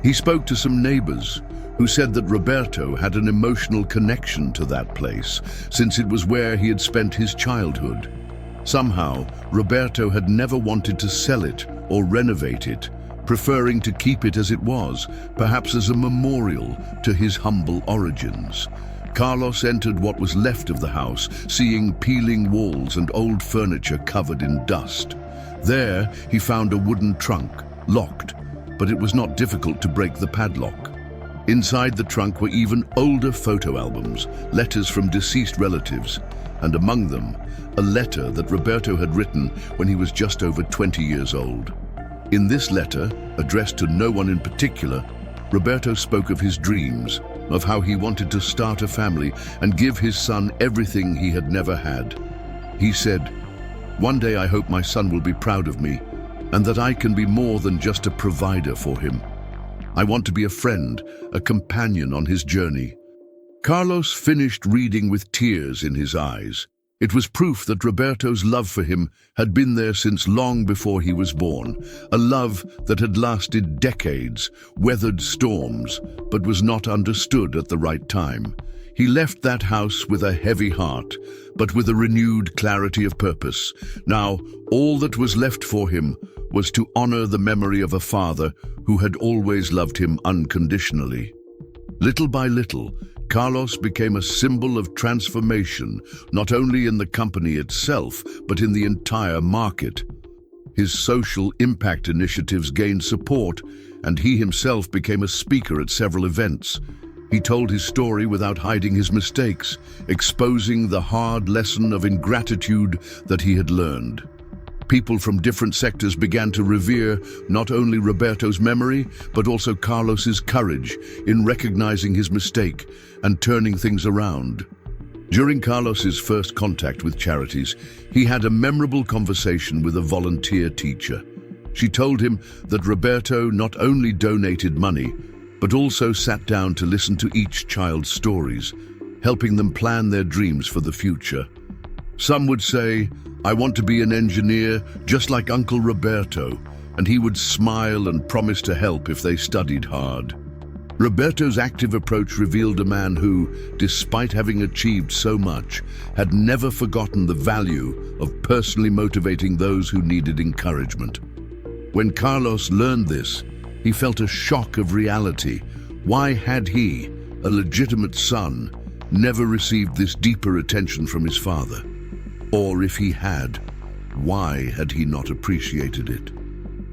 He spoke to some neighbors who said that Roberto had an emotional connection to that place, since it was where he had spent his childhood. Somehow, Roberto had never wanted to sell it or renovate it, preferring to keep it as it was, perhaps as a memorial to his humble origins. Carlos entered what was left of the house, seeing peeling walls and old furniture covered in dust. There, he found a wooden trunk, locked, but it was not difficult to break the padlock. Inside the trunk were even older photo albums, letters from deceased relatives, and among them, a letter that Roberto had written when he was just over 20 years old. In this letter, addressed to no one in particular, Roberto spoke of his dreams, of how he wanted to start a family and give his son everything he had never had. He said, "One day I hope my son will be proud of me, and that I can be more than just a provider for him. I want to be a friend, a companion on his journey." Carlos finished reading with tears in his eyes. It was proof that Roberto's love for him had been there since long before he was born, a love that had lasted decades, weathered storms, but was not understood at the right time. He left that house with a heavy heart, but with a renewed clarity of purpose. Now, all that was left for him was to honor the memory of a father who had always loved him unconditionally. Little by little, Carlos became a symbol of transformation, not only in the company itself, but in the entire market. His social impact initiatives gained support, and he himself became a speaker at several events. He told his story without hiding his mistakes, exposing the hard lesson of ingratitude that he had learned. People from different sectors began to revere not only Roberto's memory, but also Carlos's courage in recognizing his mistake and turning things around. During Carlos's first contact with charities, he had a memorable conversation with a volunteer teacher. She told him that Roberto not only donated money, but also sat down to listen to each child's stories, helping them plan their dreams for the future. Some would say, "I want to be an engineer just like Uncle Roberto," and he would smile and promise to help if they studied hard. Roberto's active approach revealed a man who, despite having achieved so much, had never forgotten the value of personally motivating those who needed encouragement. When Carlos learned this, he felt a shock of reality. Why had he, a legitimate son, never received this deeper attention from his father? Or if he had, why had he not appreciated it?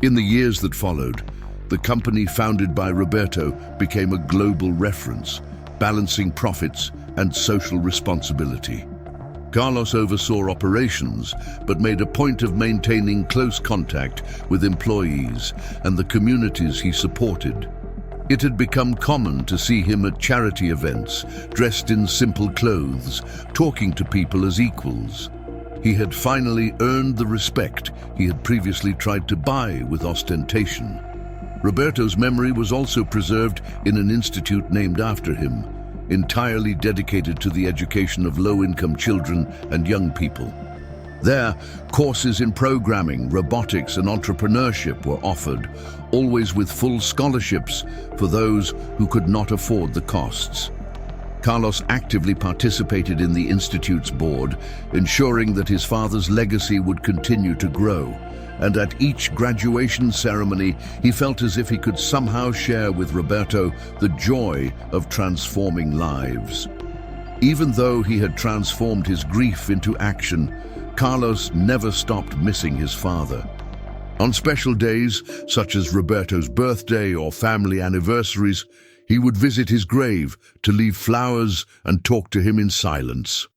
In the years that followed, the company founded by Roberto became a global reference, balancing profits and social responsibility. Carlos oversaw operations, but made a point of maintaining close contact with employees and the communities he supported. It had become common to see him at charity events, dressed in simple clothes, talking to people as equals. He had finally earned the respect he had previously tried to buy with ostentation. Roberto's memory was also preserved in an institute named after him, entirely dedicated to the education of low-income children and young people. There, courses in programming, robotics, and entrepreneurship were offered, always with full scholarships for those who could not afford the costs. Carlos actively participated in the Institute's board, ensuring that his father's legacy would continue to grow. And at each graduation ceremony, he felt as if he could somehow share with Roberto the joy of transforming lives. Even though he had transformed his grief into action, Carlos never stopped missing his father. On special days, such as Roberto's birthday or family anniversaries, he would visit his grave to leave flowers and talk to him in silence.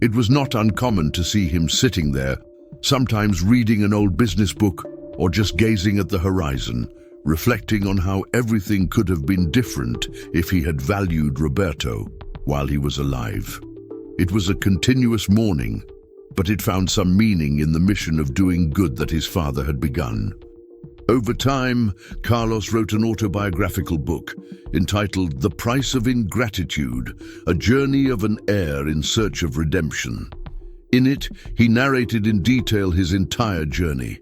It was not uncommon to see him sitting there, sometimes reading an old business book or just gazing at the horizon, reflecting on how everything could have been different if he had valued Roberto while he was alive. It was a continuous mourning, but it found some meaning in the mission of doing good that his father had begun. Over time, Carlos wrote an autobiographical book entitled The Price of Ingratitude, a journey of an heir in search of redemption. In it, he narrated in detail his entire journey,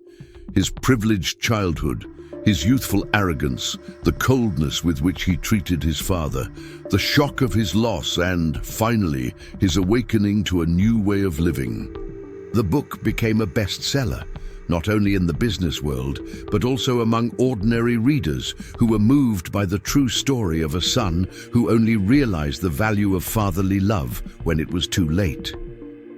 his privileged childhood, his youthful arrogance, the coldness with which he treated his father, the shock of his loss, and, finally, his awakening to a new way of living. The book became a bestseller, not only in the business world, but also among ordinary readers who were moved by the true story of a son who only realized the value of fatherly love when it was too late.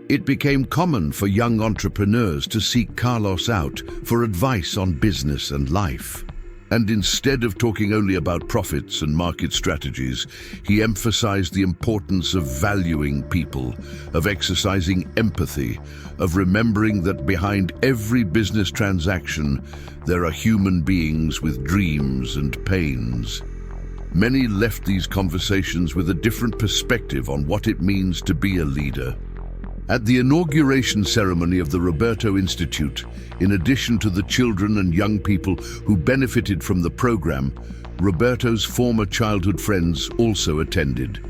It became common for young entrepreneurs to seek Carlos out for advice on business and life. And instead of talking only about profits and market strategies, he emphasized the importance of valuing people, of exercising empathy, of remembering that behind every business transaction, there are human beings with dreams and pains. Many left these conversations with a different perspective on what it means to be a leader. At the inauguration ceremony of the Roberto Institute, in addition to the children and young people who benefited from the program, Roberto's former childhood friends also attended.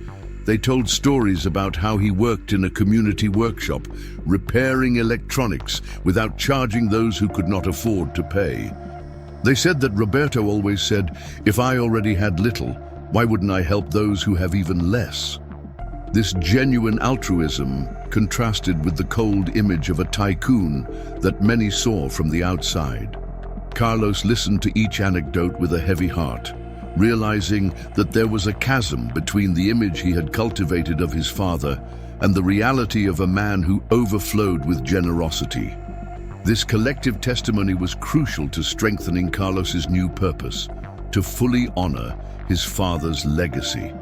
They told stories about how he worked in a community workshop, repairing electronics without charging those who could not afford to pay. They said that Roberto always said, "If I already had little, why wouldn't I help those who have even less?" This genuine altruism contrasted with the cold image of a tycoon that many saw from the outside. Carlos listened to each anecdote with a heavy heart, realizing that there was a chasm between the image he had cultivated of his father and the reality of a man who overflowed with generosity. This collective testimony was crucial to strengthening Carlos's new purpose, to fully honor his father's legacy.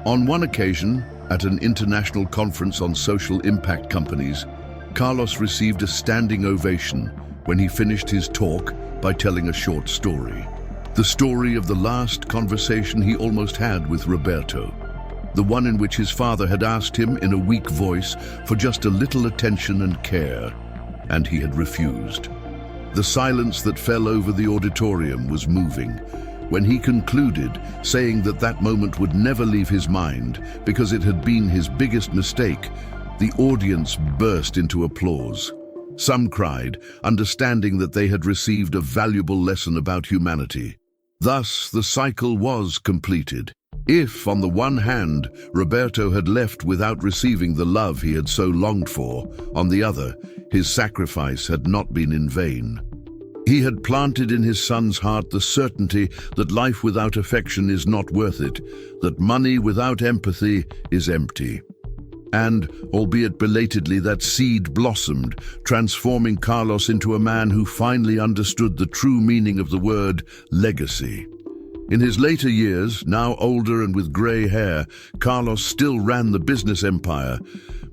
On one occasion, at an international conference on social impact companies, Carlos received a standing ovation when he finished his talk by telling a short story. The story of the last conversation he almost had with Roberto, the one in which his father had asked him in a weak voice for just a little attention and care, and he had refused. The silence that fell over the auditorium was moving when he concluded, saying that that moment would never leave his mind because it had been his biggest mistake. The audience burst into applause. Some cried, understanding that they had received a valuable lesson about humanity. Thus, the cycle was completed. If, on the one hand, Roberto had left without receiving the love he had so longed for, on the other, his sacrifice had not been in vain. He had planted in his son's heart the certainty that life without affection is not worth it, that money without empathy is empty. And, albeit belatedly, that seed blossomed, transforming Carlos into a man who finally understood the true meaning of the word legacy. In his later years, now older and with grey hair, Carlos still ran the business empire,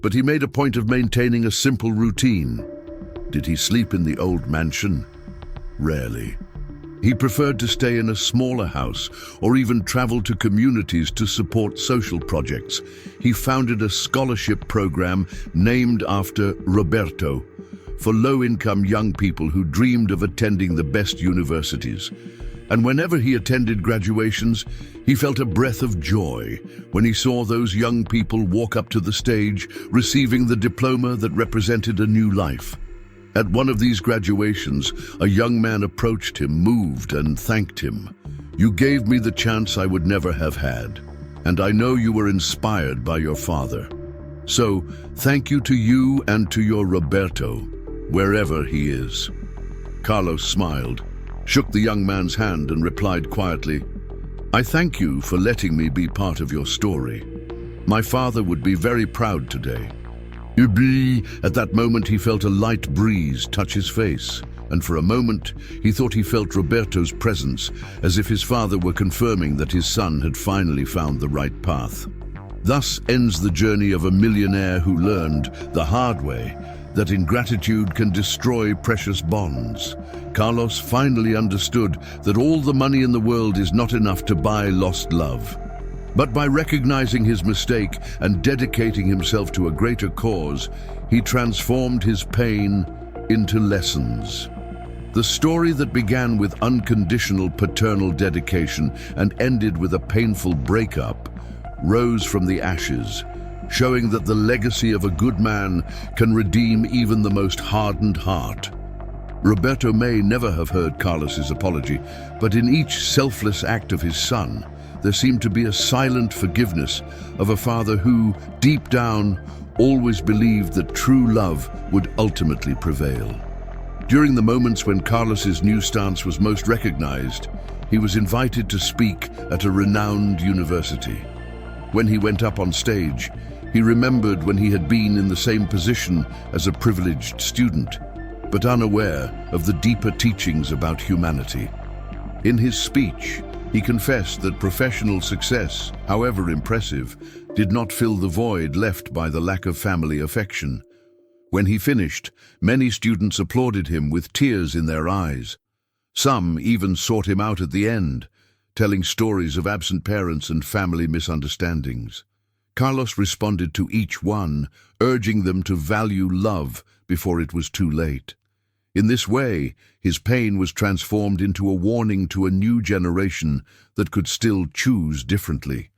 but he made a point of maintaining a simple routine. Did he sleep in the old mansion? Rarely. He preferred to stay in a smaller house or even travel to communities to support social projects. He founded a scholarship program named after Roberto for low-income young people who dreamed of attending the best universities. And whenever he attended graduations, he felt a breath of joy when he saw those young people walk up to the stage, receiving the diploma that represented a new life. At one of these graduations, a young man approached him, moved, and thanked him. "You gave me the chance I would never have had, and I know you were inspired by your father. So, thank you to you and to your Roberto, wherever he is." Carlos smiled, shook the young man's hand, and replied quietly, "I thank you for letting me be part of your story. My father would be very proud today." At that moment he felt a light breeze touch his face, and for a moment he thought he felt Roberto's presence, as if his father were confirming that his son had finally found the right path. Thus ends the journey of a millionaire who learned, the hard way, that ingratitude can destroy precious bonds. Carlos finally understood that all the money in the world is not enough to buy lost love. But by recognizing his mistake and dedicating himself to a greater cause, he transformed his pain into lessons. The story that began with unconditional paternal dedication and ended with a painful breakup rose from the ashes, showing that the legacy of a good man can redeem even the most hardened heart. Roberto may never have heard Carlos's apology, but in each selfless act of his son, there seemed to be a silent forgiveness of a father who, deep down, always believed that true love would ultimately prevail. During the moments when Carlos's new stance was most recognized, he was invited to speak at a renowned university. When he went up on stage, he remembered when he had been in the same position as a privileged student, but unaware of the deeper teachings about humanity. In his speech, he confessed that professional success, however impressive, did not fill the void left by the lack of family affection. When he finished, many students applauded him with tears in their eyes. Some even sought him out at the end, telling stories of absent parents and family misunderstandings. Carlos responded to each one, urging them to value love before it was too late. In this way, his pain was transformed into a warning to a new generation that could still choose differently.